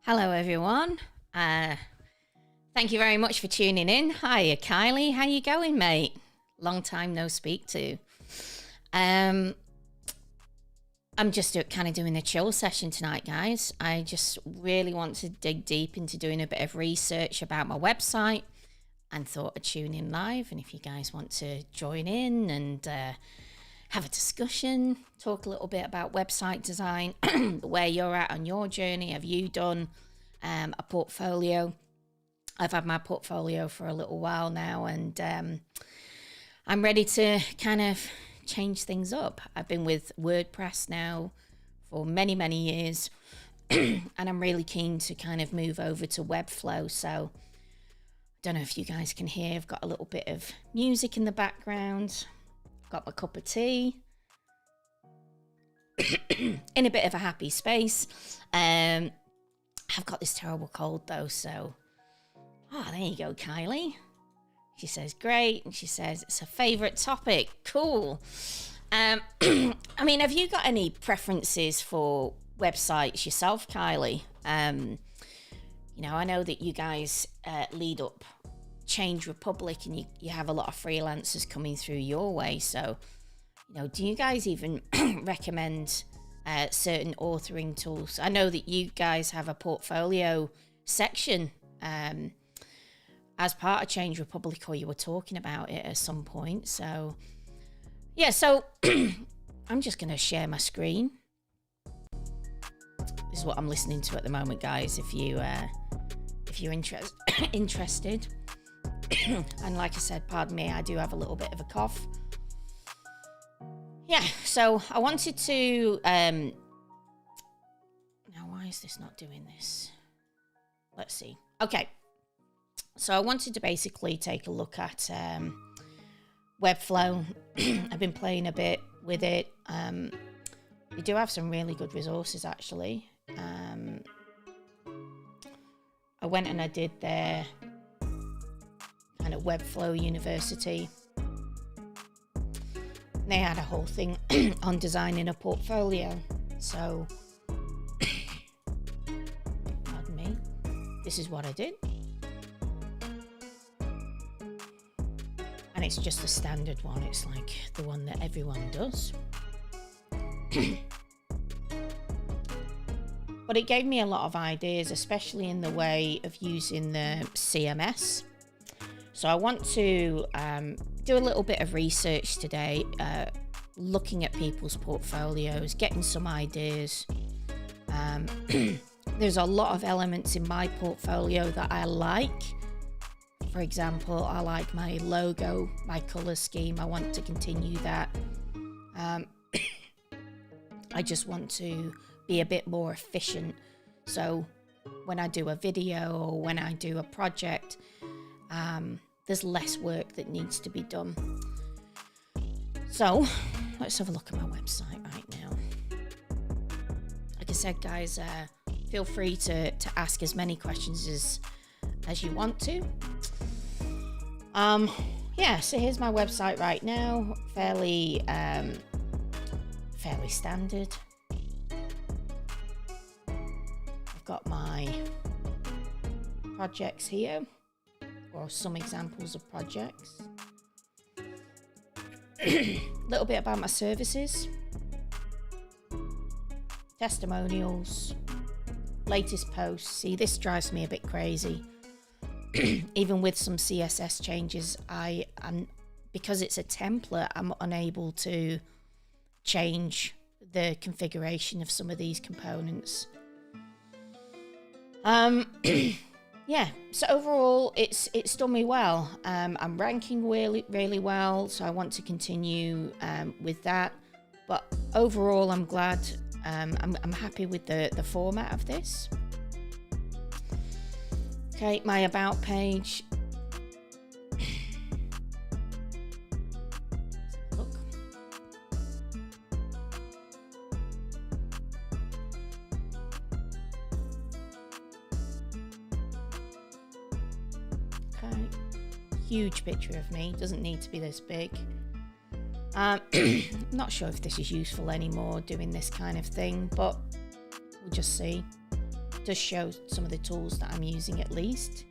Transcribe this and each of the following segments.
Hello everyone. Thank you very much for tuning in. Hiya Kylie, how you going, mate? Long time no speak to. I'm just kind of doing a chill session tonight, guys. I just really want to dig deep into doing a bit of research about my website and thought I'd tune in live. And if you guys want to join in and have a discussion, talk a little bit about website design, where you're at on your journey. Have you done a portfolio? I've had my portfolio for a little while now, and I'm ready to kind of change things up. I've been with WordPress now for many, many years, and I'm really keen to kind of move over to Webflow. So I don't know if you guys can hear, I've got a little bit of music in the background. Got my cup of tea in a bit of a happy space. I've got this terrible cold though, so there you go, Kylie. She says great, and she says it's her favorite topic. Cool. I mean, have you got any preferences for websites yourself, Kylie? You know, I know that you guys lead up Change Republic, and you have a lot of freelancers coming through your way. So, you know, do you guys even recommend certain authoring tools? I know that you guys have a portfolio section as part of Change Republic, or you were talking about it at some point. So yeah, so I'm just going to share my screen. This is what I'm listening to at the moment, guys, if you're interested. And like I said, pardon me, I do have a little bit of a cough. Yeah, so I wanted to now why is this not doing this? Let's see. Okay, so I wanted to basically take a look at Webflow. I've been playing a bit with it. We do have some really good resources, actually. I went and I did their kind of Webflow University. They had a whole thing on designing a portfolio. So, pardon me, this is what I did. And it's just a standard one. It's like the one that everyone does. But it gave me a lot of ideas, especially in the way of using the CMS. So I want to do a little bit of research today, looking at people's portfolios, getting some ideas. There's a lot of elements in my portfolio that I like. For example, I like my logo, my color scheme. I want to continue that. I just want to be a bit more efficient. So when I do a video or when I do a project, there's less work that needs to be done. So let's have a look at my website right now. Like I said, guys, feel free to ask as many questions as you want to. Yeah, so here's my website right now. Fairly standard. I've got my projects here, or some examples of projects. A little bit about my services, testimonials, latest posts. See, this drives me a bit crazy. Even with some CSS changes, because it's a template, I'm unable to change the configuration of some of these components. Yeah, so overall it's done me well. I'm ranking really well, so I want to continue with that. But overall, I'm glad. I'm happy with the format of this. Okay, my about page. Look. Okay, huge picture of me. Doesn't need to be this big. Not sure if this is useful anymore, doing this kind of thing, but we'll just see. does show some of the tools that I'm using at least.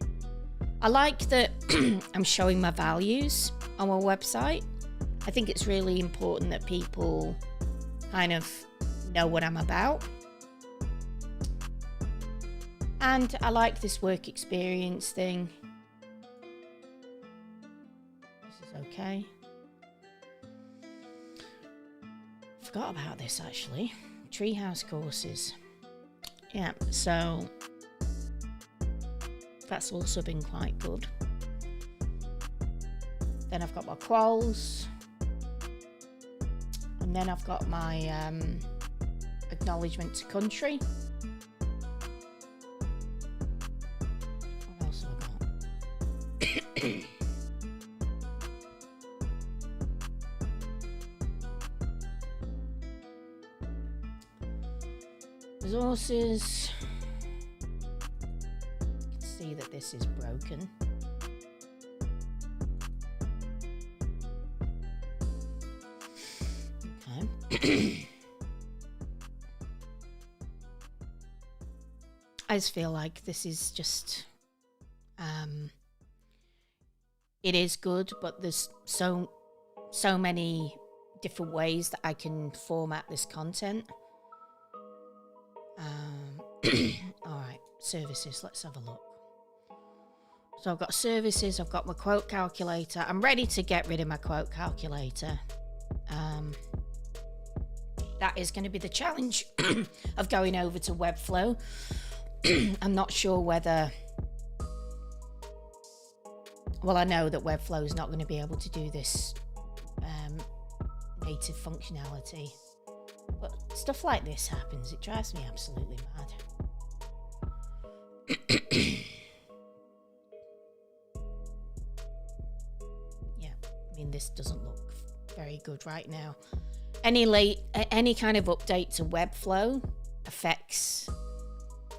I like that I'm showing my values on my website. I think it's really important that people kind of know what I'm about. And I like this work experience thing. This is okay. Forgot about this actually. Treehouse courses. Yeah, so that's also been quite good. Then I've got my quals. And then I've got my acknowledgement to country. What else have I got? Resources. You can see that this is broken. Okay. I just feel like this is just it is good, but there's so many different ways that I can format this content. All right, services, let's have a look. So I've got services, I've got my quote calculator. I'm ready to get rid of my quote calculator. That is going to be the challenge of going over to Webflow. I'm not sure whether... Well, I know that Webflow is not going to be able to do this native functionality. But stuff like this happens. It drives me absolutely mad. Yeah, I mean, this doesn't look very good right now. Any kind of update to Webflow affects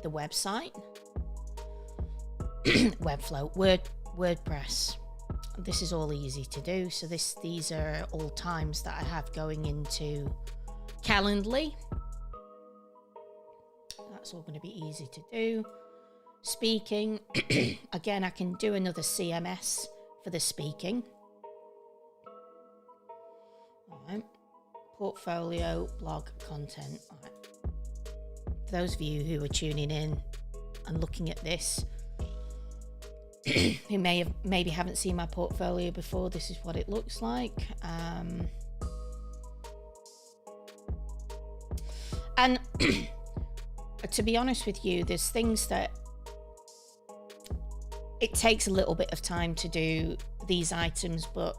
the website. Webflow, WordPress. This is all easy to do. So these are all times that I have going into Calendly. That's all going to be easy to do. Speaking. Again, I can do another CMS for the speaking. All right. Portfolio, blog, content. All right. For those of you who are tuning in and looking at this, who maybe haven't seen my portfolio before, this is what it looks like. And to be honest with you, there's things that it takes a little bit of time to do these items, but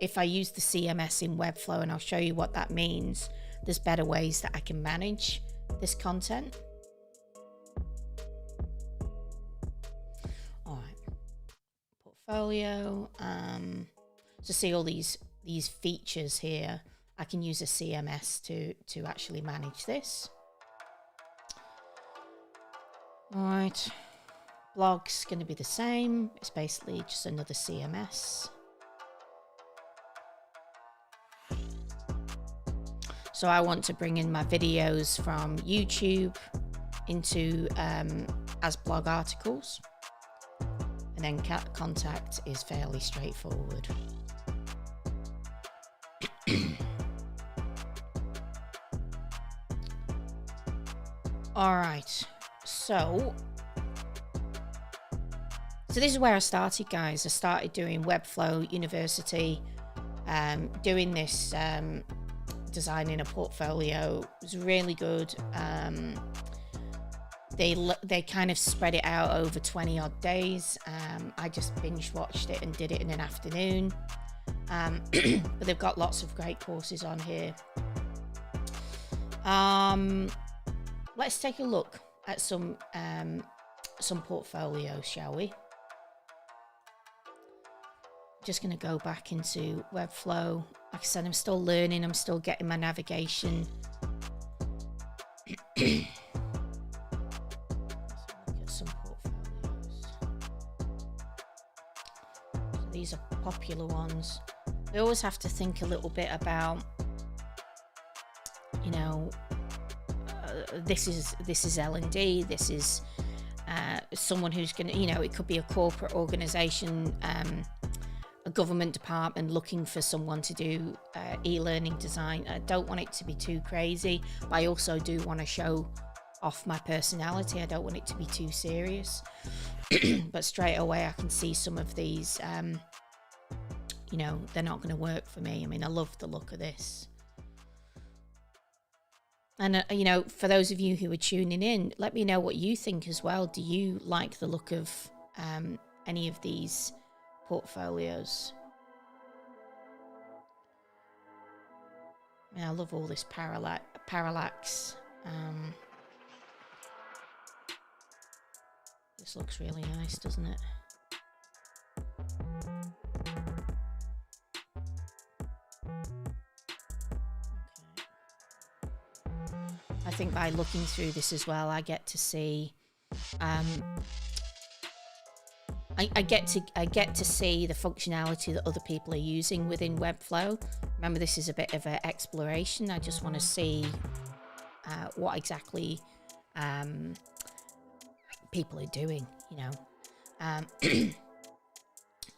if I use the CMS in Webflow, and I'll show you what that means, there's better ways that I can manage this content. All right, portfolio. So see all these features here. I can use a CMS to actually manage this. All right, blog's going to be the same. It's basically just another CMS. So I want to bring in my videos from YouTube into as blog articles, and then contact is fairly straightforward. All right, so this is where I started, guys. I started doing Webflow University, doing this designing a portfolio. It was really good. They kind of spread it out over 20 odd days. I just binge watched it and did it in an afternoon. But they've got lots of great courses on here. Let's take a look at some portfolios, shall we? Just going to go back into Webflow. Like I said, I'm still learning. I'm still getting my navigation. Let's look at some portfolios. So these are popular ones. I always have to think a little bit about, you know, this is L&D. This is someone who's going to, it could be a corporate organization, a government department looking for someone to do e-learning design. I don't want it to be too crazy, but I also do want to show off my personality. I don't want it to be too serious. But straight away I can see some of these, they're not going to work for me. I mean, I love the look of this. And, for those of you who are tuning in, let me know what you think as well. Do you like the look of any of these portfolios? I mean, I love all this parallax. This looks really nice, doesn't it? I think by looking through this as well, I get to see, I get to see the functionality that other people are using within Webflow. Remember, this is a bit of an exploration. I just want to see what exactly people are doing,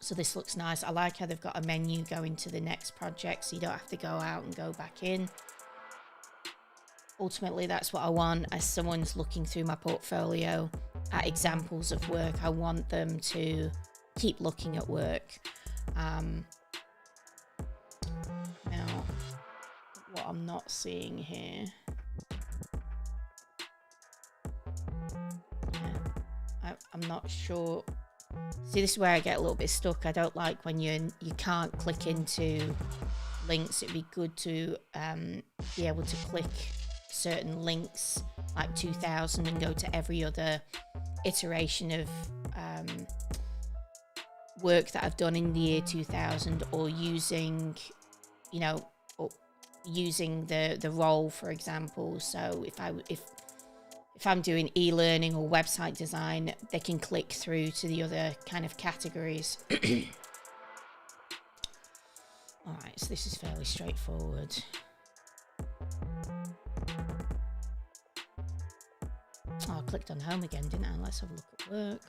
So this looks nice. I like how they've got a menu going to the next project, so you don't have to go out and go back in. Ultimately, that's what I want. As someone's looking through my portfolio at examples of work, I want them to keep looking at work. Now, what I'm not seeing here, I'm not sure. See, this is where I get a little bit stuck. I don't like when you can't click into links. It'd be good to be able to click certain links like 2000 and go to every other iteration of work that I've done in the year 2000, or using using the role, for example. So if I'm doing e-learning or website design, they can click through to the other kind of categories. All right, so this is fairly straightforward. Oh, I clicked on home again, didn't I? Let's have a look at work.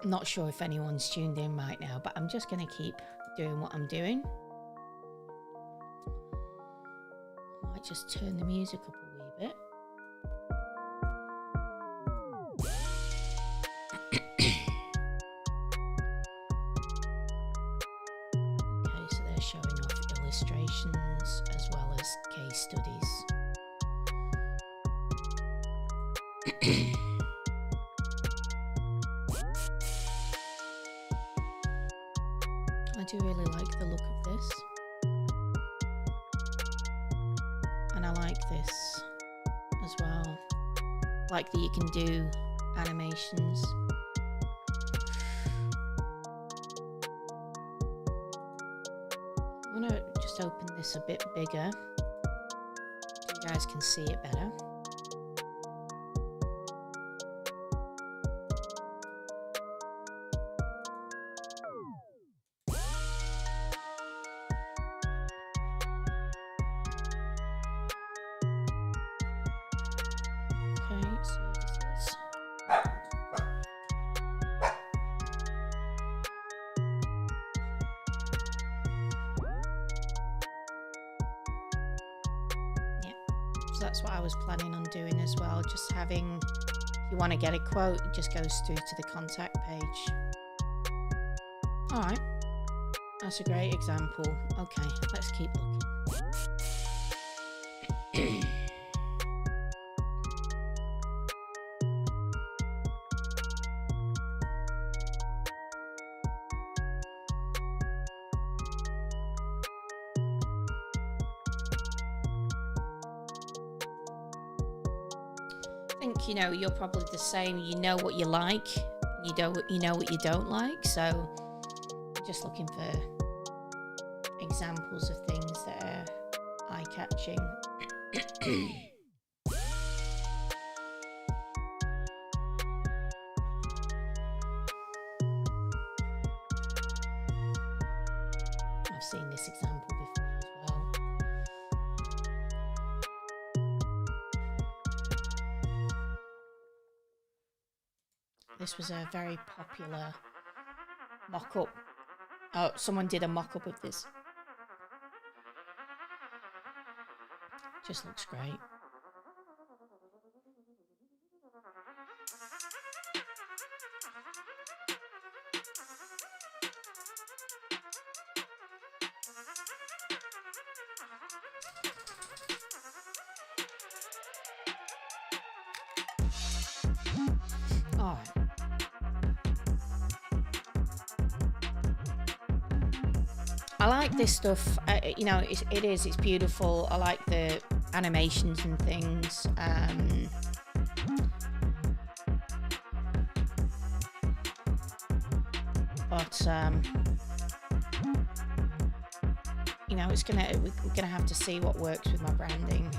I'm not sure if anyone's tuned in right now, but I'm just going to keep doing what I'm doing. I might just turn the music up a wee bit. Showing off illustrations as well as case studies. I do really like the look of this, and I like this as well. Like that you can do animations. I'm going to just open this a bit bigger so you guys can see it better. Okay, so this is... So that's what I was planning on doing as well. Just having, if you want to get a quote, it just goes through to the contact page. All right, that's a great example. Okay, let's keep looking. I think, you're probably the same. You know what you like, you know what you don't like. So I'm just looking for examples of things that are eye-catching. I've seen this example before as well. This was a very popular mock-up. Oh, someone did a mock-up of this. Just looks great. All right. I like this stuff. You know, it's beautiful. I like the animations and things. But you know, we're gonna have to see what works with my branding.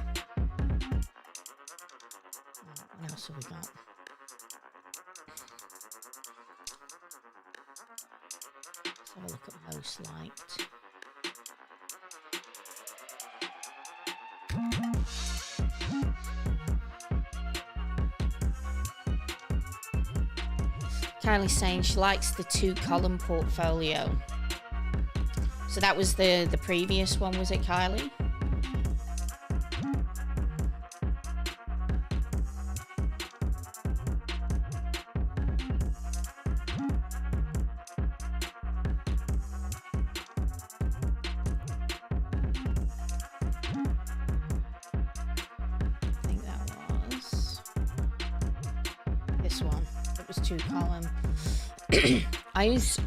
What else have we got? Let's have a look at most liked. Kylie's saying she likes the 2-column portfolio. So that was the previous one, was it, Kylie? I think that was this one. It was 2-column. I use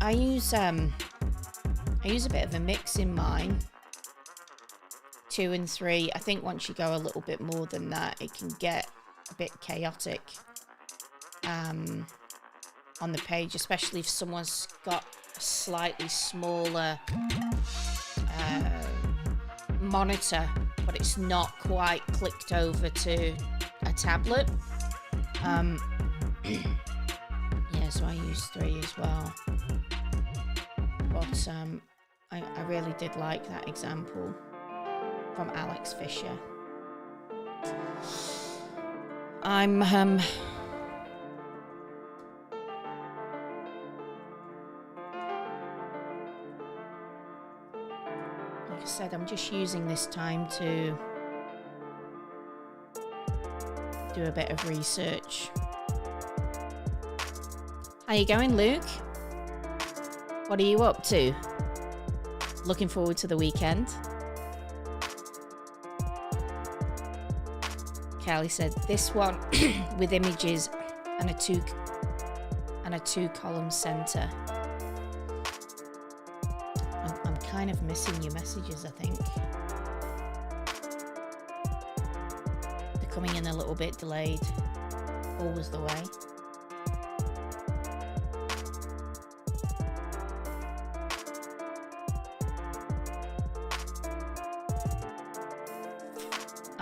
a bit of a mix in mine. 2 and 3. I think once you go a little bit more than that, it can get a bit chaotic on the page, especially if someone's got a slightly smaller monitor, but it's not quite clicked over to a tablet. Yeah, so I use 3 as well. But I really did like that example from Alex Fisher. I'm like I said, I'm just using this time to do a bit of research. How you going, Luke? What are you up to? Looking forward to the weekend. Kelly said this one with images and a 2-column center. I'm kind of missing your messages, I think. They're coming in a little bit delayed. Always the way.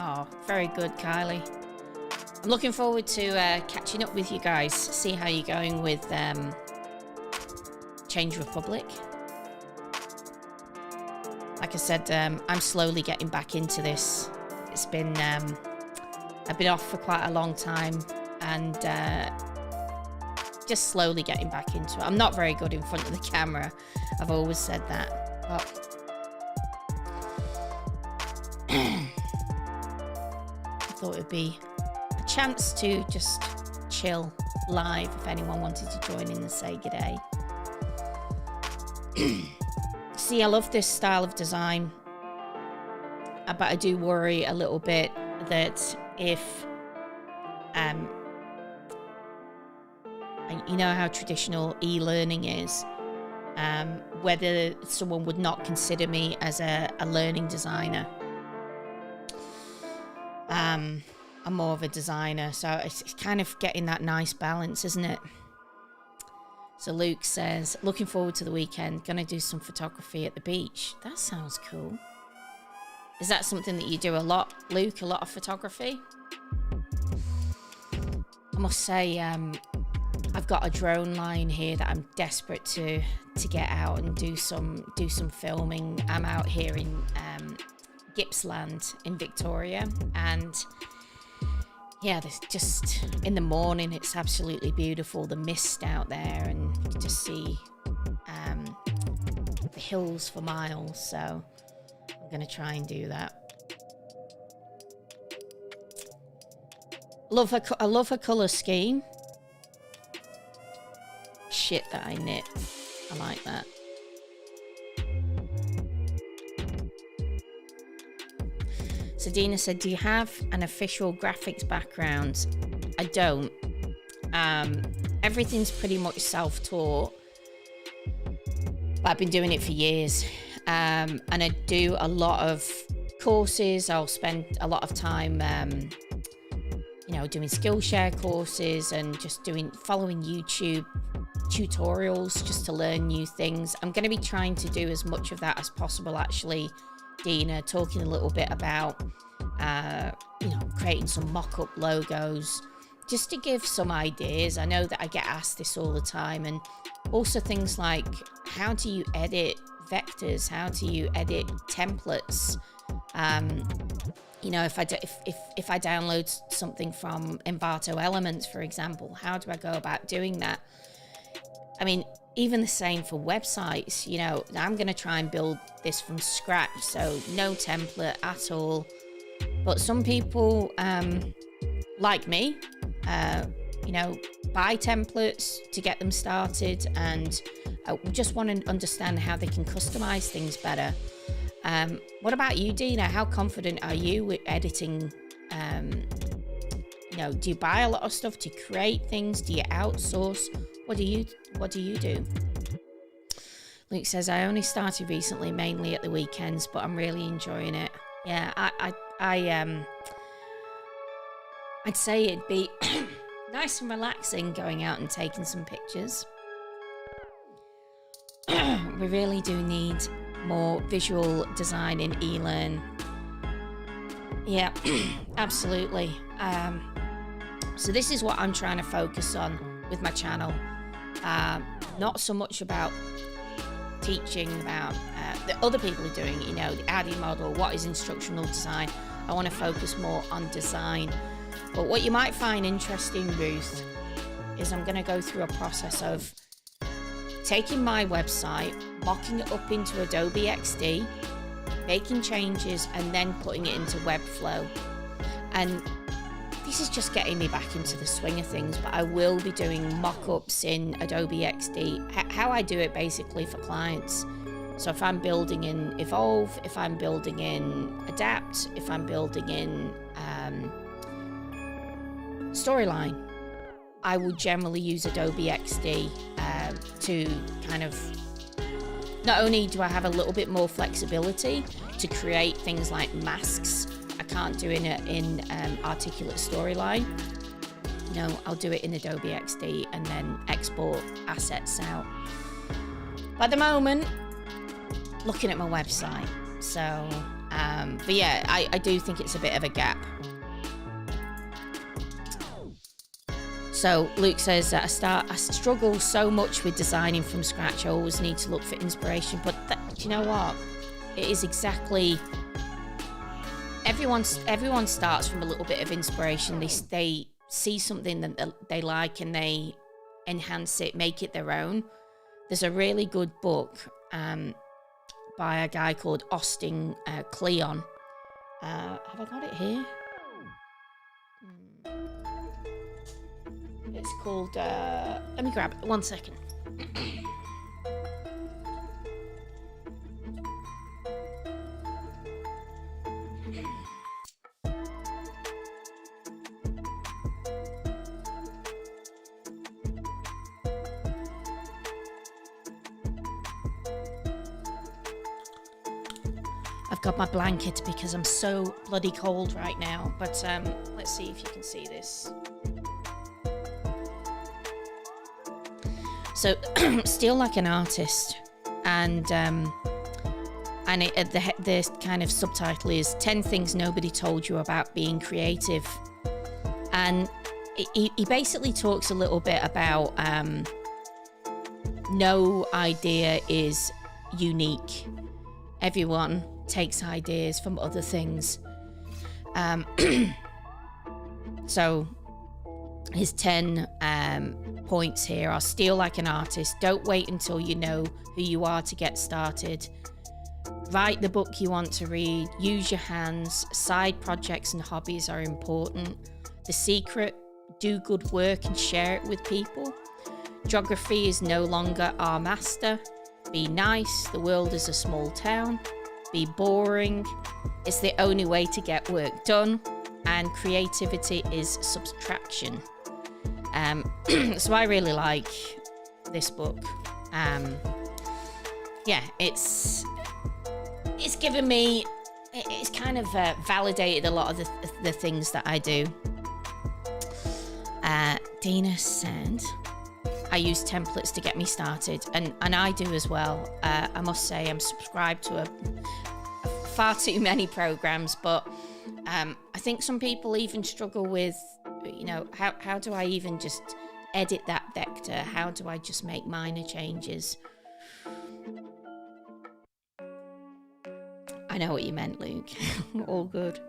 Oh, very good, Kylie. I'm looking forward to catching up with you guys, see how you're going with Change Republic. Like I said, I'm slowly getting back into this. It's been, I've been off for quite a long time and just slowly getting back into it. I'm not very good in front of the camera. I've always said that. But thought it'd be a chance to just chill live if anyone wanted to join in and say g'day. See, I love this style of design, but I do worry a little bit that if you know how traditional e-learning is, whether someone would not consider me as a learning designer. I'm more of a designer, so it's kind of getting that nice balance, isn't it? So Luke says, looking forward to the weekend, gonna do some photography at the beach. That sounds cool. Is that something that you do a lot, Luke? A lot of photography? I must say, I've I've got a drone line here that I'm desperate to get out and do some filming. I'm out here in Gippsland in Victoria, and yeah, there's just in the morning it's absolutely beautiful, the mist out there, and you can just see the hills for miles. So I'm gonna try and do that. I love her colour scheme. Shit that I knit. I like that. So Dina said, do you have an official graphics background? I don't. Everything's pretty much self-taught. But I've been doing it for years. And I do a lot of courses. I'll spend a lot of time doing Skillshare courses and just following YouTube tutorials just to learn new things. I'm going to be trying to do as much of that as possible, actually, Dina, talking a little bit about creating some mock-up logos, just to give some ideas. I know that I get asked this all the time, and also things like, how do you edit vectors? How do you edit templates? If I download something from Envato Elements, for example, how do I go about doing that? I mean, even the same for websites. I'm going to try and build this from scratch, so no template at all. But some people, like me, buy templates to get them started, and just want to understand how they can customize things better. What about you, Dina? How confident are you with editing? Do you buy a lot of stuff to create things? Do you outsource? What do you do? Luke says, I only started recently, mainly at the weekends, but I'm really enjoying it. Yeah, I'd say it'd be nice and relaxing going out and taking some pictures. We really do need more visual design in eLearn. Yeah, absolutely. So this is what I'm trying to focus on with my channel. Not so much about teaching about the other people are doing, the ADDIE model, what is instructional design. I want to focus more on design. But what you might find interesting, Ruth, is I'm going to go through a process of taking my website, mocking it up into Adobe XD, making changes, and then putting it into Webflow. And this is just getting me back into the swing of things, but I will be doing mock-ups in Adobe XD. How I do it basically for clients. So if I'm building in Evolve, if I'm building in Adapt, if I'm building in Storyline, I would generally use Adobe XD to kind of, not only do I have a little bit more flexibility to create things like masks, I can't do in Articulate Storyline. I'll do it in Adobe XD and then export assets out. But at the moment, looking at my website. So, but yeah, I do think it's a bit of a gap. So Luke says, I struggle so much with designing from scratch. I always need to look for inspiration. But do you know what? It is exactly, everyone starts from a little bit of inspiration. They see something that they like and they enhance it, make it their own. There's a really good book by a guy called Austin Kleon. Have I got it here? It's called, let me grab it, 1 second. I've got my blanket because I'm so bloody cold right now, but let's see if you can see this. So, Steal Like an Artist, and the kind of subtitle is 10 Things Nobody Told You About Being Creative. And he basically talks a little bit about no idea is unique. Everyone takes ideas from other things. So his 10 points here are: steal like an artist, don't wait until you know who you are to get started, write the book you want to read, use your hands, side projects and hobbies are important, the secret, do good work and share it with people, geography is no longer our master, be nice, the world is a small town, be boring, it's the only way to get work done, and creativity is subtraction. So I really like this book. Yeah, it's given me, it's kind of validated a lot of the things that I do. Dina said, I use templates to get me started, and I do as well. I must say I'm subscribed to far too many programs, but I think some people even struggle with, you know, how do I even just edit that vector? How do I just make minor changes? I know what you meant, Luke. All good.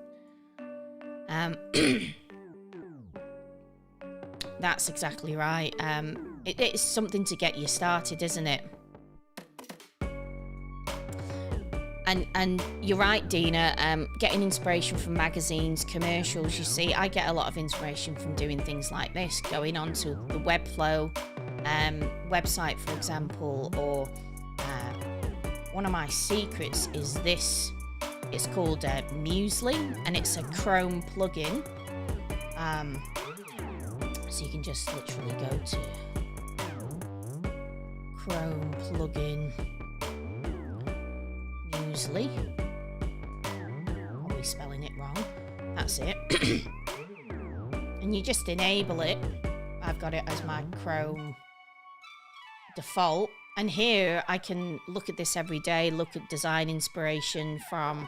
That's exactly right. It's something to get you started, isn't it? And you're right, Dina, getting inspiration from magazines, commercials. You see, I get a lot of inspiration from doing things like this, going onto the Webflow website, for example, or one of my secrets is this. It's called Muesli, and it's a Chrome plugin. So you can just literally go to Chrome plugin Muesli. Probably spelling it wrong. That's it. And you just enable it. I've got it as my Chrome default. And here I can look at this every day, look at design inspiration from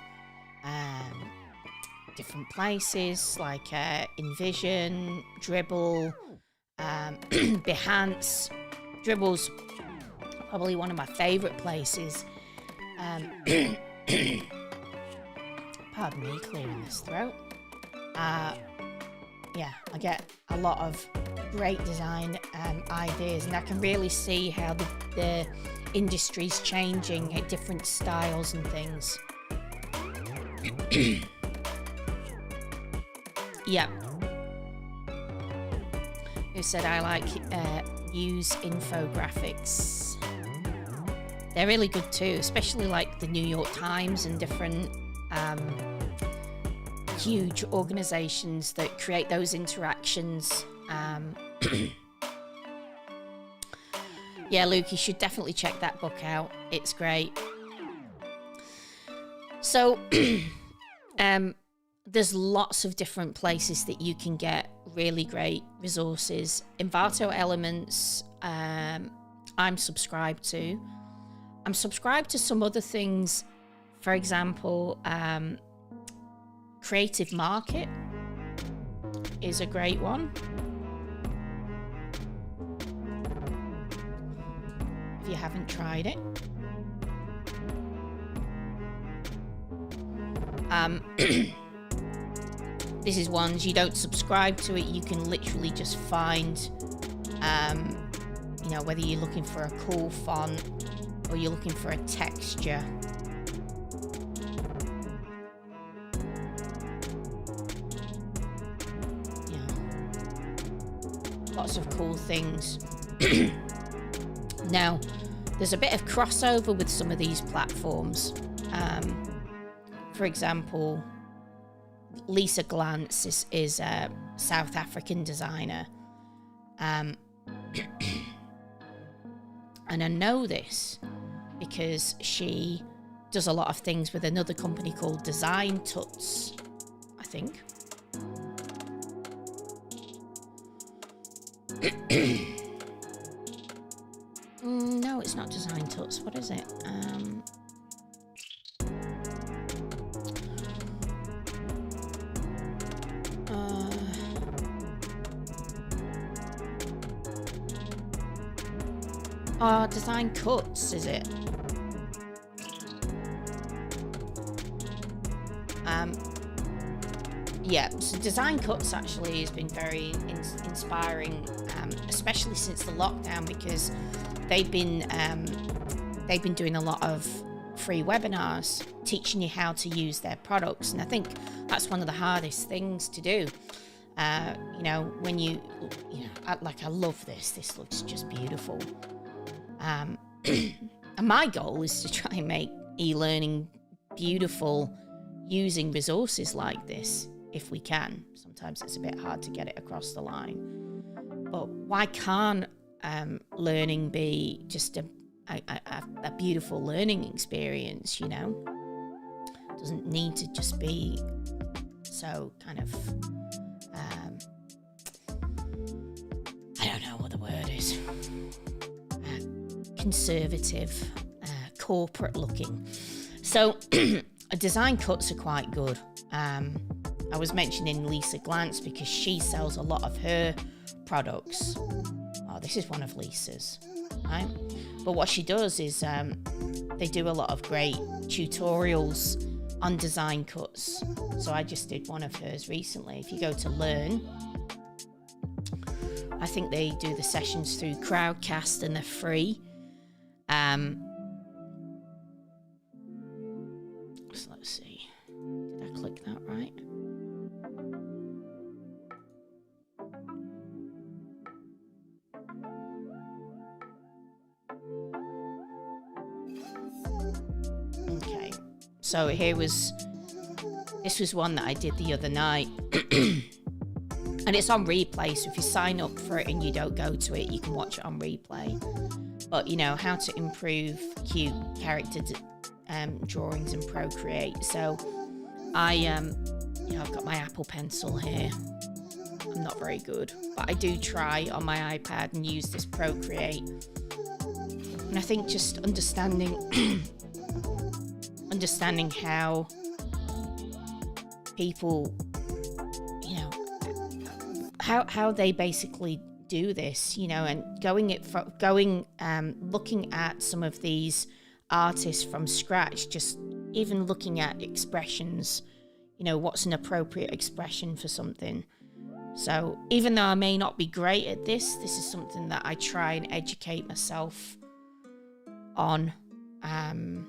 different places like InVision, Dribble, Behance. Dribble's probably one of my favourite places. Pardon me, clearing this throat. Yeah, I get a lot of great design ideas, and I can really see how the industry's changing at different styles and things. Yep. Who said I like use infographics? They're really good too, especially like the New York Times and different huge organizations that create those interactions. Yeah, Luke, you should definitely check that book out. It's great. So there's lots of different places that you can get really great resources. Envato Elements, I'm subscribed to. I'm subscribed to some other things. For example, Creative Market is a great one. If you haven't tried it. This is ones you don't subscribe to it, you can literally just find, you know, whether you're looking for a cool font or you're looking for a texture. Yeah. Lots of cool things. Now, there's a bit of crossover with some of these platforms. For example, Lisa Glantz is a South African designer. And I know this because she does a lot of things with another company called Design Tuts, I think. No, it's not Design Tuts. What is it? Oh, design cuts, is it? Yeah, so design cuts actually has been very inspiring, especially since the lockdown, because they've been doing a lot of free webinars teaching you how to use their products, and I think that's one of the hardest things to do. You know, when you know, I love this. This looks just beautiful. And my goal is to try and make e-learning beautiful using resources like this, if we can. Sometimes it's a bit hard to get it across the line. But why can't learning be just a beautiful learning experience, you know? It doesn't need to just be so kind of, I don't know what the word is, conservative, corporate looking. So design cuts are quite good. I was mentioning Lisa Glantz because she sells a lot of her products. Oh, this is one of Lisa's, right? But what she does is they do a lot of great tutorials on design cuts. So I just did one of hers recently. If you go to Learn, I think they do the sessions through Crowdcast and they're free. So let's see. Did I click that right? Okay. So this was one that I did the other night. And it's on replay, so if you sign up for it and you don't go to it, you can watch it on replay. But, you know, how to improve cute character drawings in Procreate. So I've got my Apple Pencil here. I'm not very good, but I do try on my iPad and use this Procreate. And I think just understanding how people, you know, how they basically do this, you know, and looking at some of these artists from scratch, just even looking at expressions, you know, what's an appropriate expression for something. So even though I may not be great at this is something that I try and educate myself on. And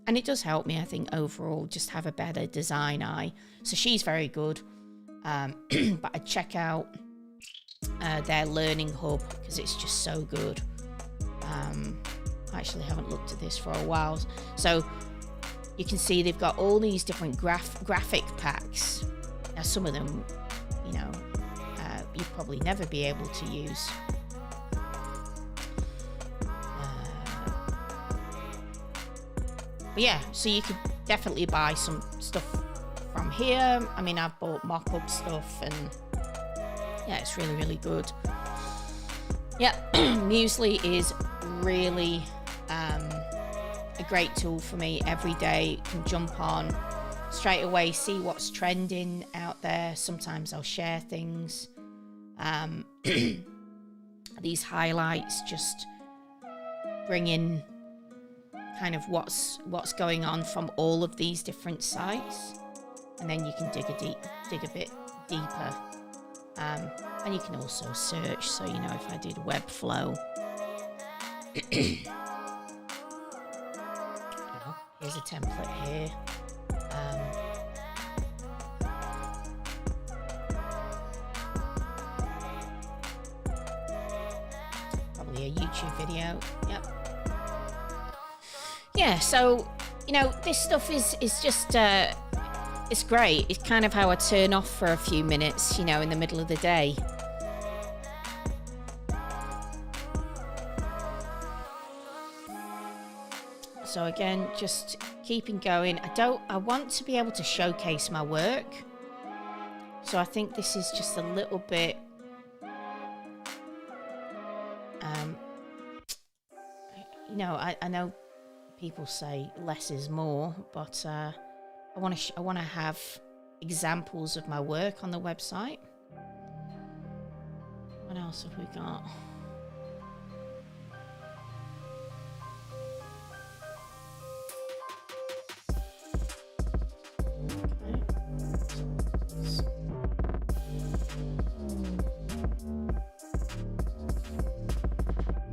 it does help me, I think, overall, just have a better design eye. So she's very good. But I check out their learning hub because it's just so good. I actually haven't looked at this for a while. So you can see they've got all these different graphic packs. Now, some of them, you know, you'd probably never be able to use. But yeah, so you could definitely buy some stuff from here. I mean, I've bought mock-up stuff and yeah, it's really, really good. Yeah, Musely is really a great tool for me. Every day can jump on straight away, see what's trending out there. Sometimes I'll share things. These highlights just bring in kind of what's going on from all of these different sites, and then you can dig a bit deeper. And you can also search. So, you know, if I did Webflow, here's a template here. Probably a YouTube video. Yep. Yeah, so, you know, this stuff is just, it's great. It's kind of how I turn off for a few minutes, you know, in the middle of the day. So again, just keeping going. I want to be able to showcase my work. So I think this is just a little bit, you know, I know people say less is more, but I want to have examples of my work on the website. What else have we got?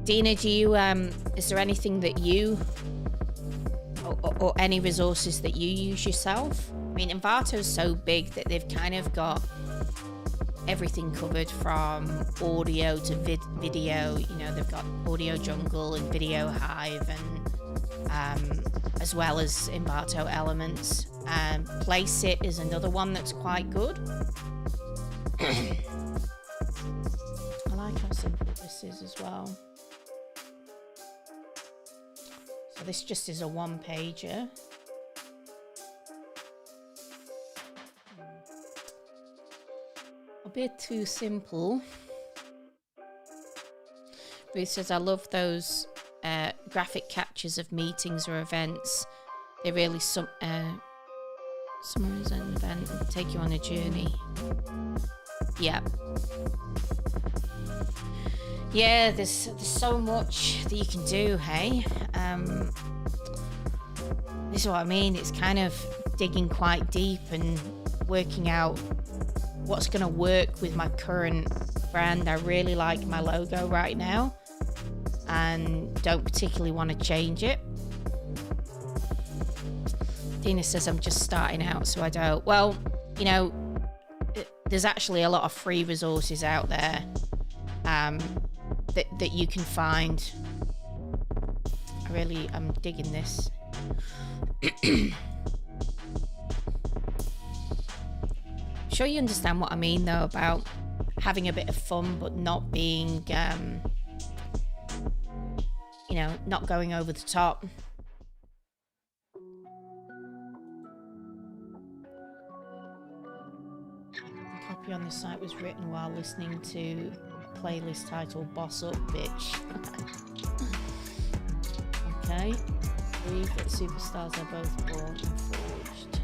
Dina, do you, is there anything that you, or any resources that you use yourself? I mean, Envato's so big that they've kind of got everything covered, from audio to video. You know, they've got Audio Jungle and Video Hive, and as well as Envato Elements. Placeit is another one that's quite good. I like how simple this is as well. So this just is a one-pager. A bit too simple. Ruth says, I love those graphic captures of meetings or events. They really summarize an event and take you on a journey. Yeah. Yeah, there's so much that you can do, hey? This is what I mean. It's kind of digging quite deep and working out what's going to work with my current brand. I really like my logo right now and don't particularly want to change it. Dina says, I'm just starting out, so I don't. Well, you know, there's actually a lot of free resources out there that you can find. I'm digging this. Sure you understand what I mean though about having a bit of fun but not being you know, not going over the top. The copy on the site was written while listening to a playlist titled Boss Up Bitch. Okay. Believe that superstars are both born and forged.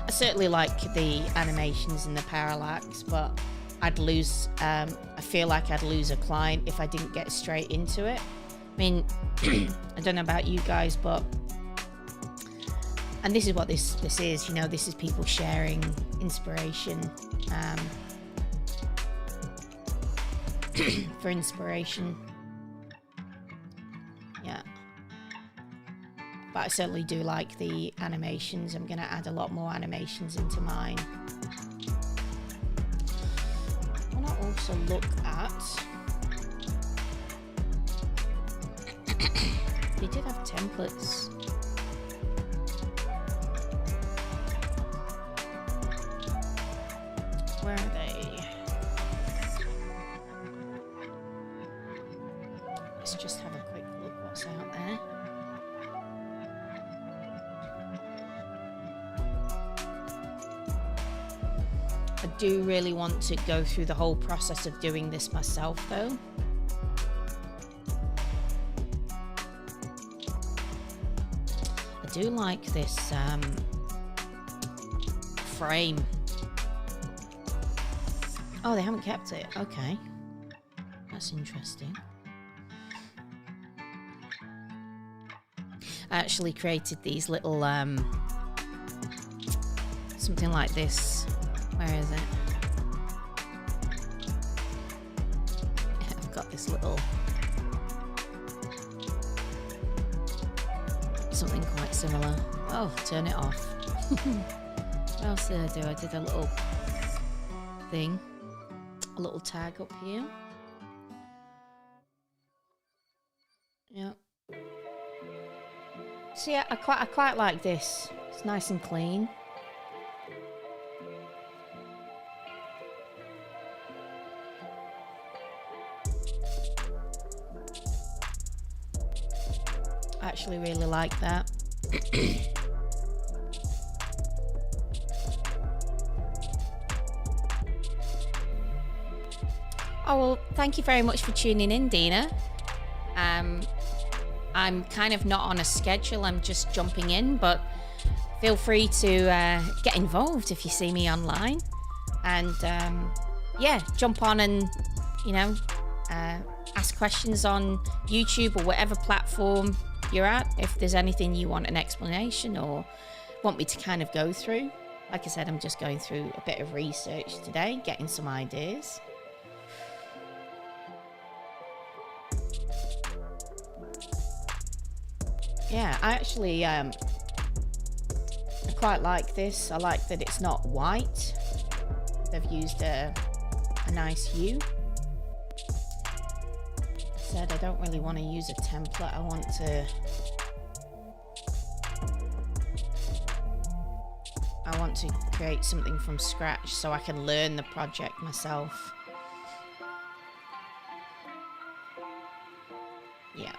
I certainly like the animations and the parallax, but I'd lose, I feel like I'd lose a client if I didn't get straight into it. I mean, I don't know about you guys, but, and this is what this is, you know, this is people sharing inspiration, for inspiration. Yeah. But I certainly do like the animations. I'm going to add a lot more animations into mine. I want to also look at... They did have templates. Where are they? Let's just have a quick look what's out there. I do really want to go through the whole process of doing this myself though. I do like this frame. Oh, they haven't kept it. Okay. That's interesting. I actually created these little, something like this. Where is it? I've got this little, something quite similar. Oh, turn it off. What else did I do? I did a little thing. A little tag up here. Yeah. So yeah, I quite like this. It's nice and clean. I actually really like that. Oh, well, thank you very much for tuning in, Dina. I'm kind of not on a schedule. I'm just jumping in, but feel free to get involved if you see me online. And yeah, jump on and, you know, ask questions on YouTube or whatever platform you're at. If there's anything you want an explanation or want me to kind of go through. Like I said, I'm just going through a bit of research today, getting some ideas. Yeah, I actually I quite like this. I like that it's not white. They've used a nice hue. I said I don't really want to use a template. I want to create something from scratch so I can learn the project myself. Yeah.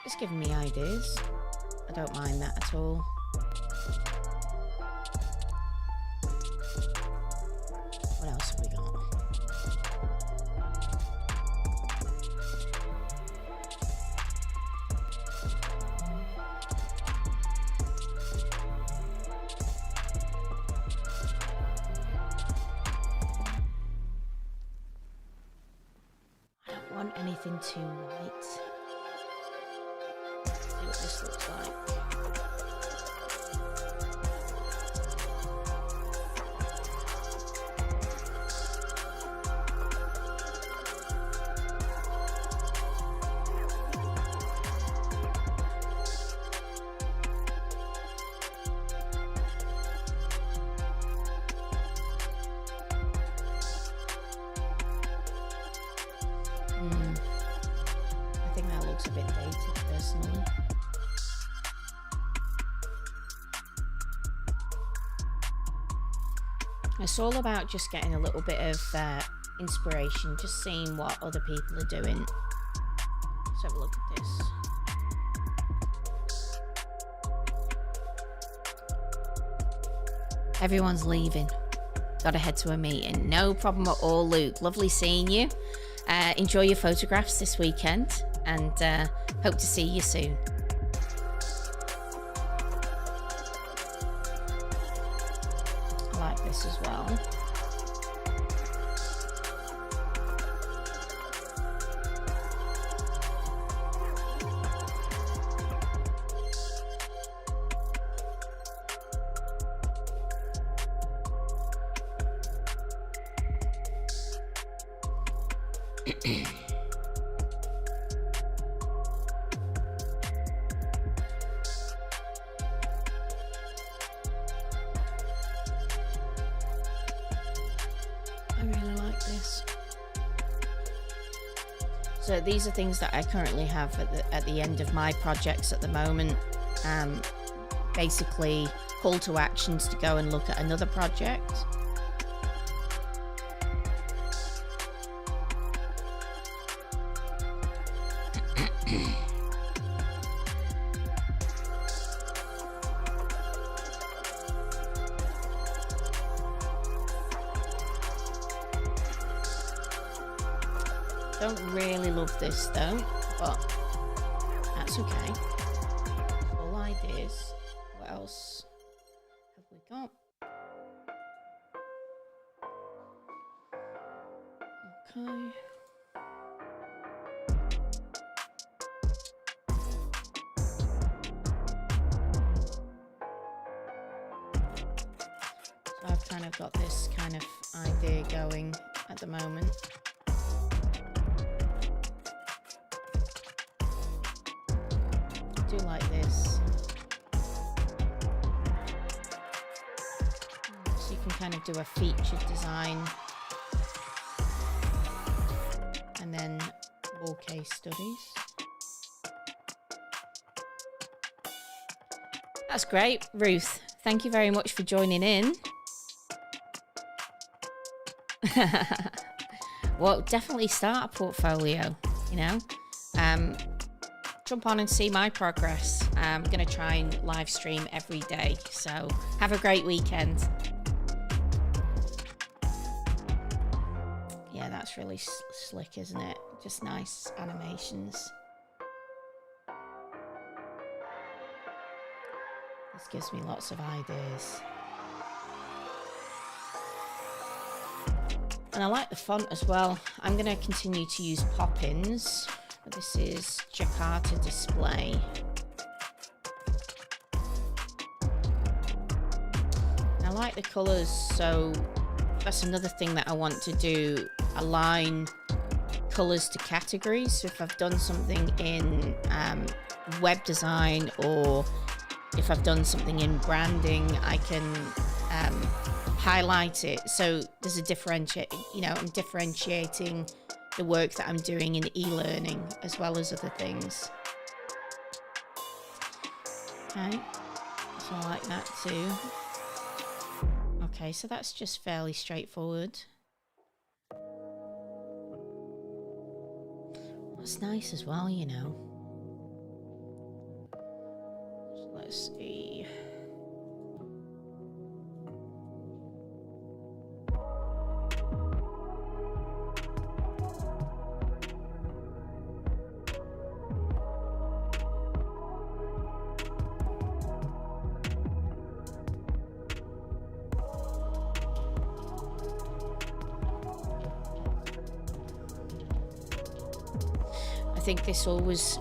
Just giving me ideas. I don't mind that at all. What else have we got? I don't want anything too white. Let's see what this looks like. I think that looks a bit dated, personally. It's all about just getting a little bit of inspiration, just seeing what other people are doing. Let's have a look at this. Everyone's leaving. Gotta head to a meeting. No problem at all, Luke. Lovely seeing you. Enjoy your photographs this weekend, and hope to see you soon. I like this as well. I really like this. So these are things that I currently have at the end of my projects at the moment. Basically, call to actions to go and look at another project. Don't really love this though, but that's okay. All ideas. What else have we got? Okay. So I've kind of got this kind of idea going at the moment. I do like this. So you can kind of do a featured design and then more case studies. That's great, Ruth. Thank you very much for joining in. Well, definitely start a portfolio, you know. Jump on and see my progress. I'm going to try and live stream every day. So have a great weekend. Yeah, that's really slick, isn't it? Just nice animations. This gives me lots of ideas. And I like the font as well. I'm going to continue to use pop-ins. This is Jakarta Display. like the colours, so that's another thing that I want to do, align colours to categories. So if I've done something in web design, or if I've done something in branding, I can highlight it. So there's a differentiate, I'm differentiating the work that I'm doing in e-learning as well as other things. Okay, so I like that too. Okay, so that's just fairly straightforward. That's nice as well, So let's see. I think this always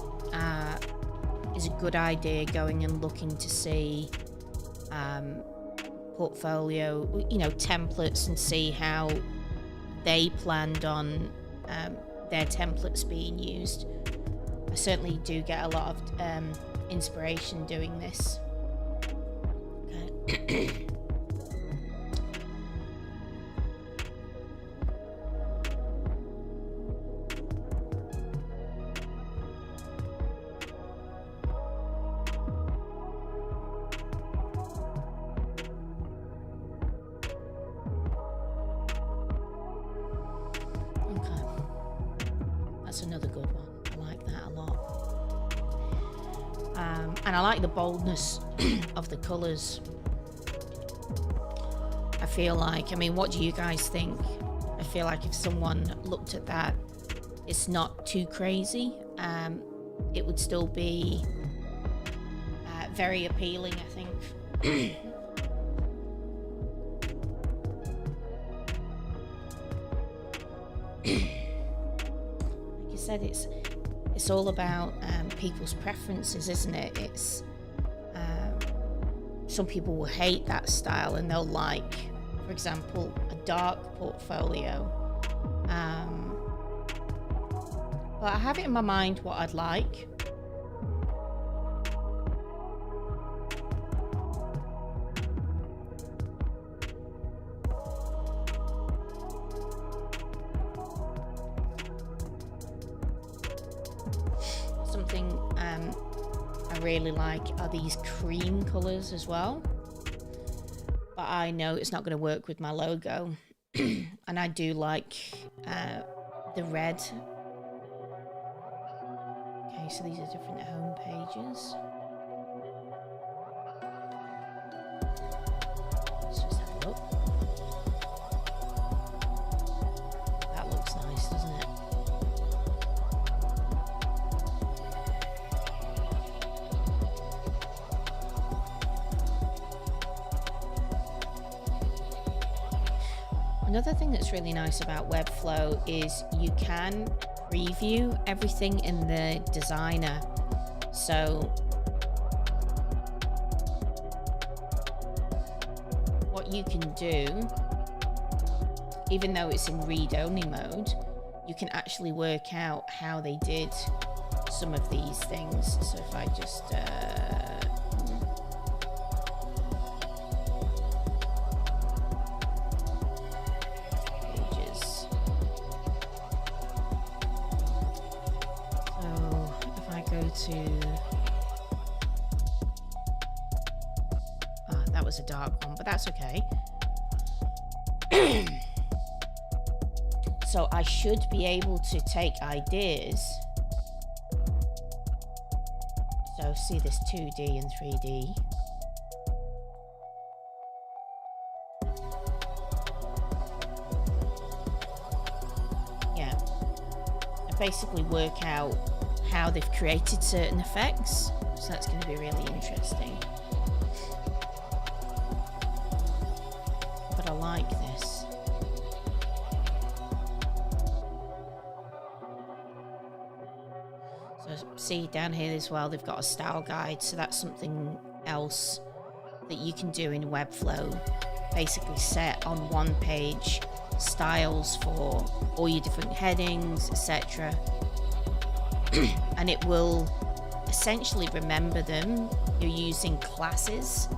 is a good idea, going and looking to see portfolio, templates, and see how they planned on their templates being used. I certainly do get a lot of inspiration doing this. Okay. That's another good one. I like that a lot. And I like the boldness of the colours. I feel like, what do you guys think? I feel like if someone looked at that, it's not too crazy. It would still be very appealing, I think. Said, it's all about people's preferences, isn't it? It's some people will hate that style and they'll like, for example, a dark portfolio. But I have it in my mind what I'd like. Something I really like are these cream colors as well, but I know it's not going to work with my logo. And I do like the red. Okay, so these are different home pages. Let's just have a look. That looks nice, doesn't it? Another thing that's really nice about Webflow is you can preview everything in the designer. So what you can do, even though it's in read-only mode, you can actually work out how they did some of these things. So if I just that was a dark one, but that's okay. So I should be able to take ideas. So see this 2D and 3D. Yeah. And basically work out how they've created certain effects. So that's going to be really interesting. But I like this. So see down here as well, they've got a style guide. So that's something else that you can do in Webflow, basically set on one page styles for all your different headings, etc. And it will essentially remember them. You're using classes,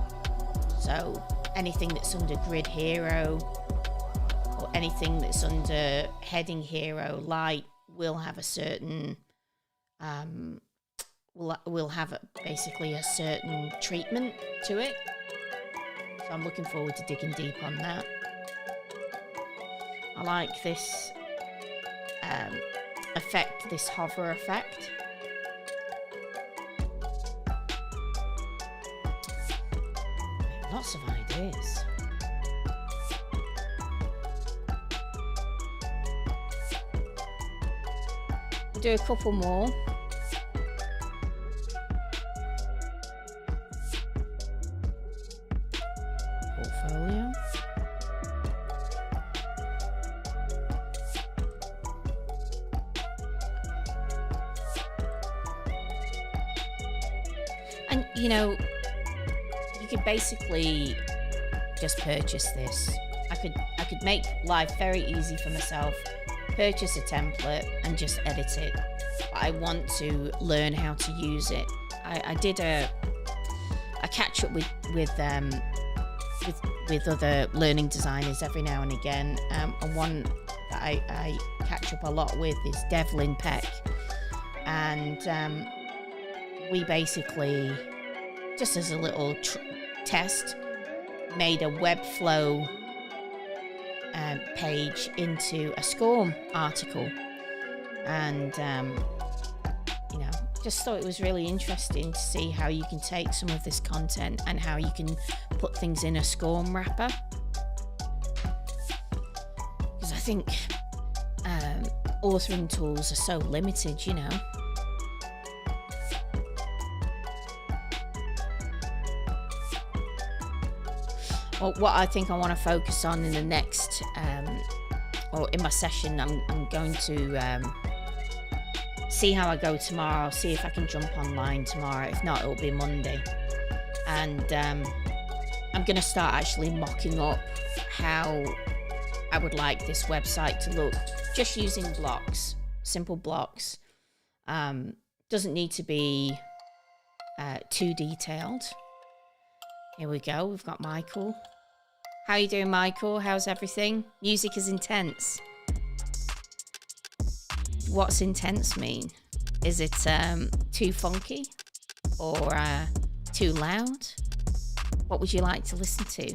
so anything that's under Grid Hero or anything that's under Heading Hero Light will have a certain will have basically a certain treatment to it. So I'm looking forward to digging deep on that. I like this effect, this hover effect. Lots of ideas. We'll do a couple more. Portfolio. And you know, you could basically just purchase this. I could make life very easy for myself, purchase a template and just edit it. But I want to learn how to use it. I did a catch up with other learning designers every now and again, and one that I catch up a lot with is Devlin Peck, and we basically, just as a little test, made a Webflow page into a SCORM article, and you know, just thought it was really interesting to see how you can take some of this content and how you can put things in a SCORM wrapper, because I think authoring tools are so limited, you know. Well, what I think I want to focus on in the next, or in my session, I'm going to see how I go tomorrow, see if I can jump online tomorrow. If not, it'll be Monday. And I'm going to start actually mocking up how I would like this website to look, just using blocks, simple blocks. Doesn't need to be too detailed. Here we go, we've got Michael. How you doing, Michael? How's everything? Music is intense. What's intense mean? Is it too funky or too loud? What would you like to listen to?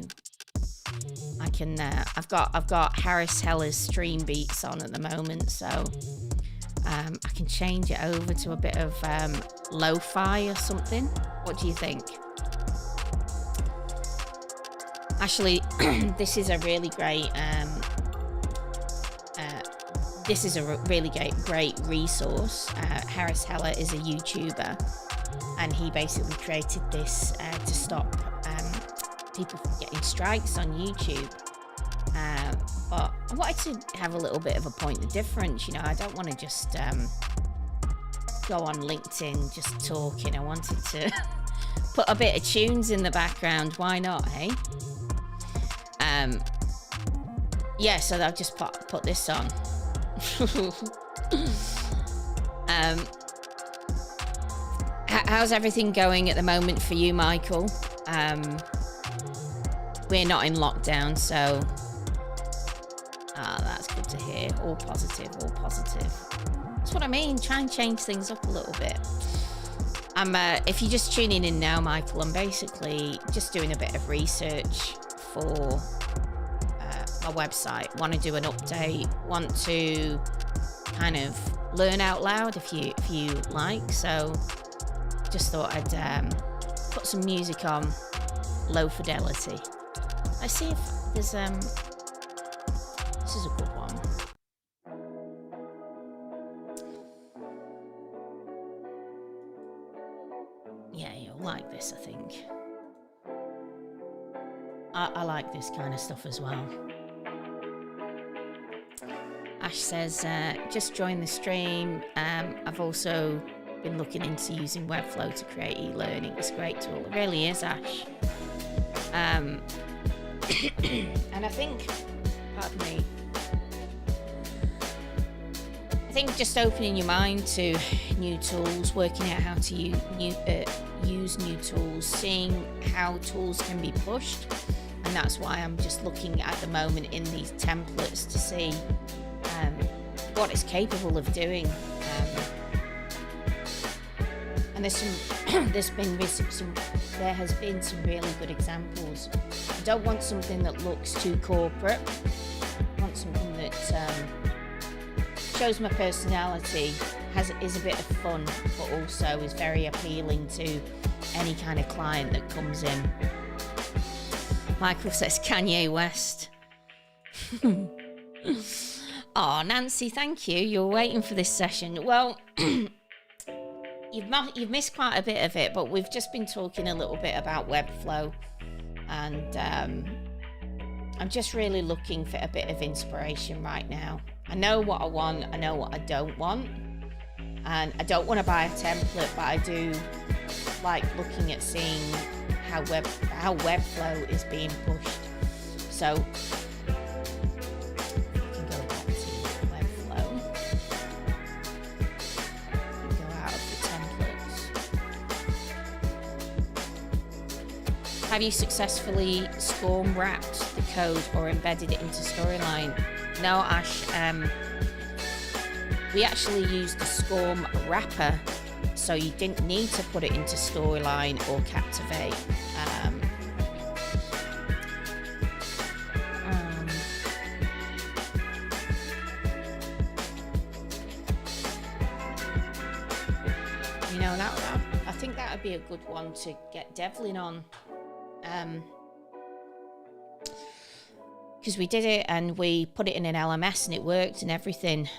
I can. I've got Harris Heller's stream beats on at the moment, so I can change it over to a bit of lo-fi or something. What do you think? Actually, this is a really great great resource. Harris Heller is a YouTuber, and he basically created this to stop people from getting strikes on YouTube. But I wanted to have a little bit of a point of difference. You know, I don't want to just go on LinkedIn just talking. I wanted to put a bit of tunes in the background. Why not, hey? Yeah, so I've just put this on. How's everything going at the moment for you, Michael? We're not in lockdown, so that's good to hear. All positive, all positive. That's what I mean. Try and change things up a little bit. If you're just tuning in now, Michael, I'm basically just doing a bit of research for my website. Want to do an update, want to kind of learn out loud if you like, so just thought I'd put some music on low fidelity. Let's see if there's this is a good one. Yeah, you'll like this, I think. I like this kind of stuff as well. Ash says, just joined the stream. I've also been looking into using Webflow to create e-learning. It's a great tool. It really is, Ash. And I think, pardon me, I think just opening your mind to new tools, working out how to use new tools, seeing how tools can be pushed. And that's why I'm just looking at the moment in these templates to see what it's capable of doing. And there has been some really good examples. I don't want something that looks too corporate. I want something that shows my personality, is a bit of fun, but also is very appealing to any kind of client that comes in. Michael says Kanye West. Oh, Nancy, thank you. You're waiting for this session. Well, you've missed quite a bit of it, but we've just been talking a little bit about Webflow, and I'm just really looking for a bit of inspiration right now. I know what I want, I know what I don't want, and I don't want to buy a template, but I do like looking at seeing how Webflow is being pushed. So we can go back to Webflow and go out of the templates. Have you successfully SCORM wrapped the code or embedded it into Storyline? No, Ash. We actually used the SCORM wrapper, so you didn't need to put it into Storyline or Captivate. I think that would be a good one to get Devlin on. Because we did it and we put it in an LMS and it worked and everything.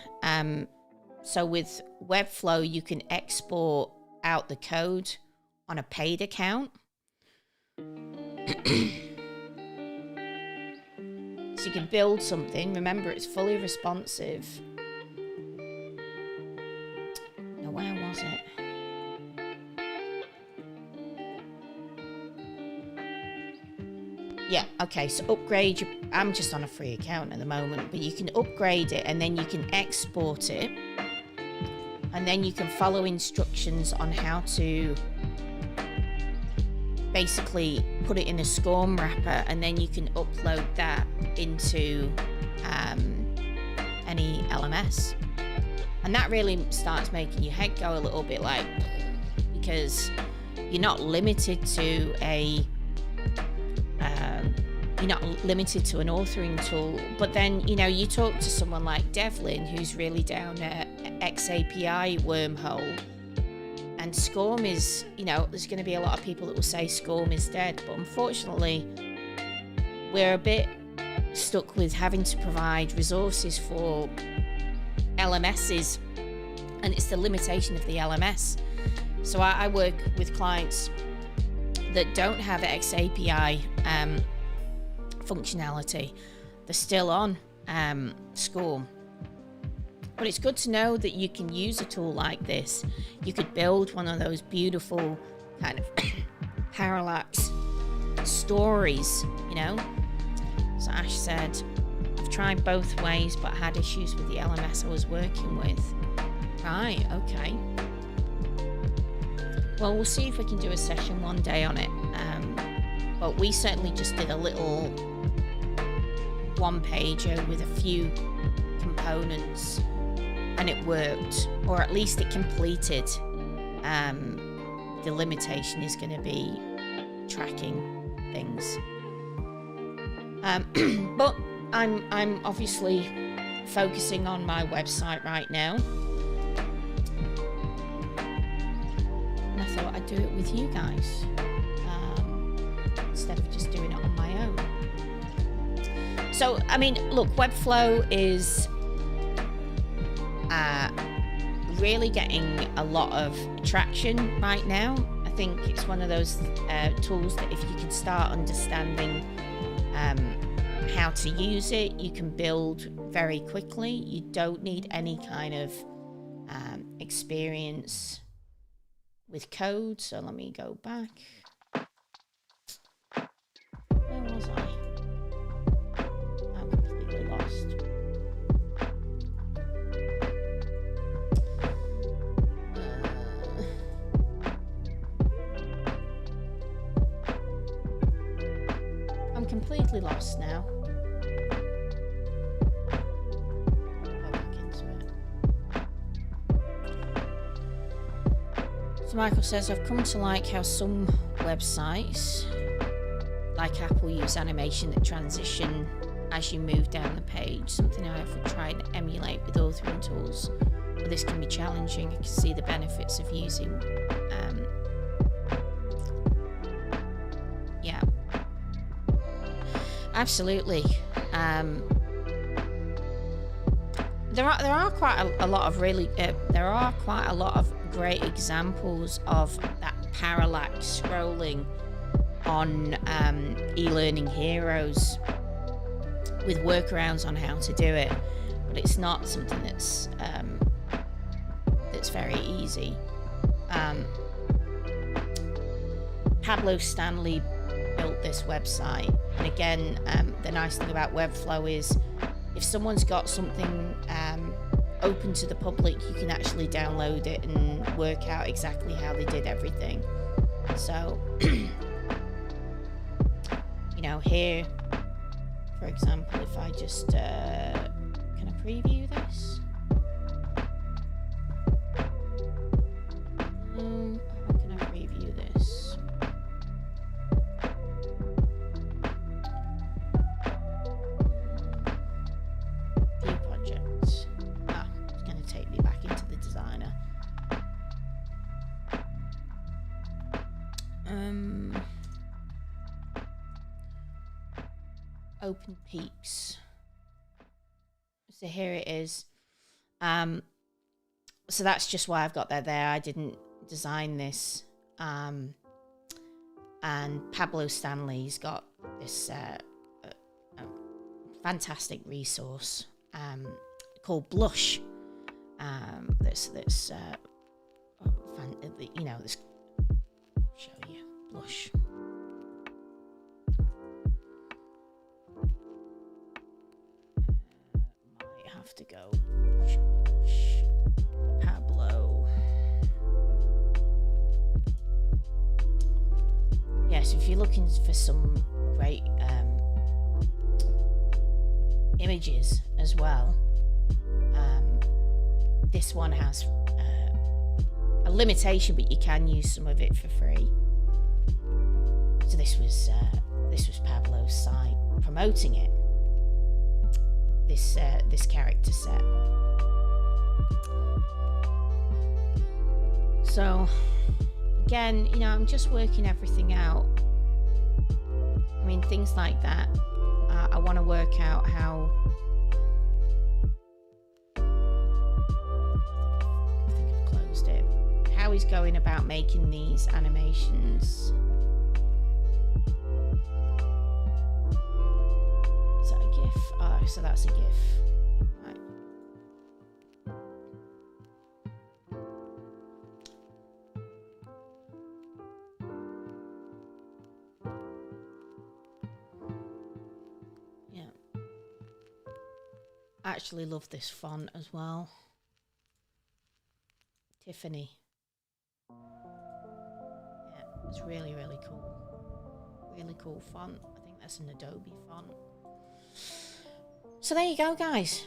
So with Webflow, you can export out the code on a paid account. So you can build something. Remember, it's fully responsive. Now, where was it? Yeah, okay, so upgrade I'm just on a free account at the moment, but you can upgrade it and then you can export it. And then you can follow instructions on how to basically put it in a SCORM wrapper, and then you can upload that into any LMS. And that really starts making your head go a little bit like, because you're not limited to an authoring tool. But then, you talk to someone like Devlin, who's really down at XAPI wormhole, and SCORM is, there's going to be a lot of people that will say SCORM is dead, but unfortunately we're a bit stuck with having to provide resources for LMSs, and it's the limitation of the LMS. So I work with clients that don't have XAPI functionality. They're still on SCORM. But it's good to know that you can use a tool like this. You could build one of those beautiful kind of parallax stories, So Ash said, I've tried both ways, but had issues with the LMS I was working with. Right, okay. Well, we'll see if we can do a session one day on it. But we certainly just did a little one-pager with a few components, and it worked, or at least it completed. The limitation is going to be tracking things. But I'm obviously focusing on my website right now. And I thought I'd do it with you guys, instead of just doing it on my own. So, look, Webflow is really getting a lot of traction right now. I think it's one of those tools that if you can start understanding how to use it, you can build very quickly. You don't need any kind of experience with code. So let me go back. completely lost now. Go back into it. So Michael says, I've come to like how some websites, like Apple, use animation that transition as you move down the page. Something I often try to emulate with authoring tools. But this can be challenging. I can see the benefits of using absolutely. There are quite a lot of really there are quite a lot of great examples of that parallax scrolling on eLearning Heroes with workarounds on how to do it, but it's not something that's very easy. Pablo Stanley built this website, and again, the nice thing about Webflow is if someone's got something open to the public, you can actually download it and work out exactly how they did everything. So you know, here for example, if I just can I preview this? How can I preview this? View projects. It's going to take me back into the designer. Open Peeps. So here it is. So that's just why I've got that there. I didn't design this. And Pablo Stanley's got this fantastic resource called Blush. This you know, this show you Blush. Might have to go Pablo. Yes, if you're looking for some great images as well, this one has a limitation, but you can use some of it for free. So this was Pablo's site promoting it. This character set. So again, you know, I'm just working everything out. I mean, things like that. I want to work out how. I think I've closed it. How he's going about making these animations. Is that a GIF? Oh, so that's a GIF. Right. Yeah. I actually love this font as well. Tiffany. Yeah, it's really, really cool. Really cool font. I think that's an Adobe font. So there you go, guys.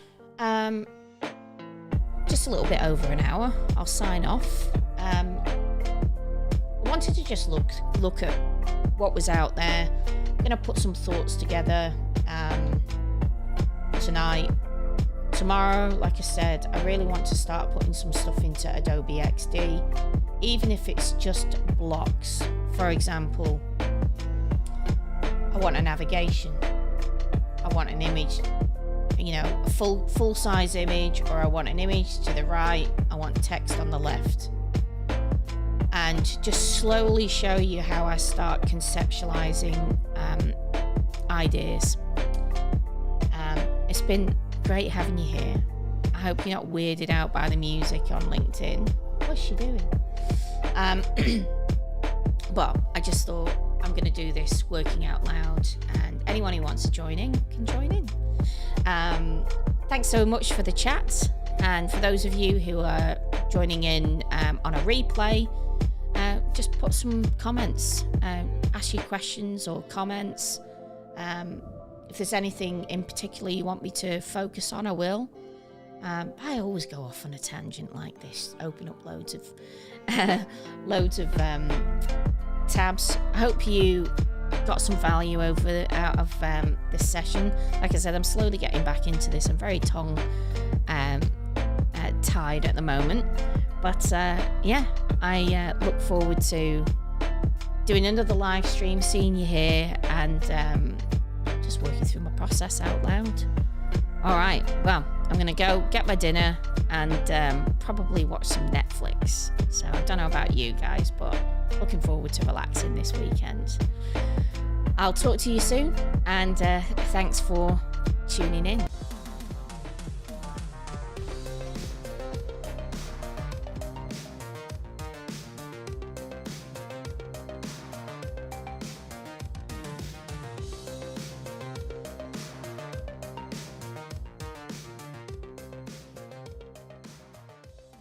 Just a little bit over an hour. I'll sign off. I wanted to just look at what was out there. I'm gonna put some thoughts together tonight. Tomorrow, like I said, I really want to start putting some stuff into Adobe XD, even if it's just blocks. For example, I want a navigation. I want an image, you know, a full size image, or I want an image to the right. I want text on the left. And just slowly show you how I start conceptualizing ideas. It's been great having you here. I hope you're not weirded out by the music on LinkedIn. What's she doing? But I just thought I'm going to do this working out loud, and anyone who wants to join in can join in. Thanks so much for the chat, and for those of you who are joining in on a replay, just put some comments, ask your questions or comments. If there's anything in particular you want me to focus on, I will. I always go off on a tangent like this, open up loads of tabs. I hope you got some value out of this session. Like I said, I'm slowly getting back into this. I'm very tongue tied at the moment, but yeah, I look forward to doing another live stream, seeing you here, and just working through my process out loud. All right, well, I'm gonna go get my dinner and probably watch some Netflix. So I don't know about you guys, but looking forward to relaxing this weekend. I'll talk to you soon, and thanks for tuning in.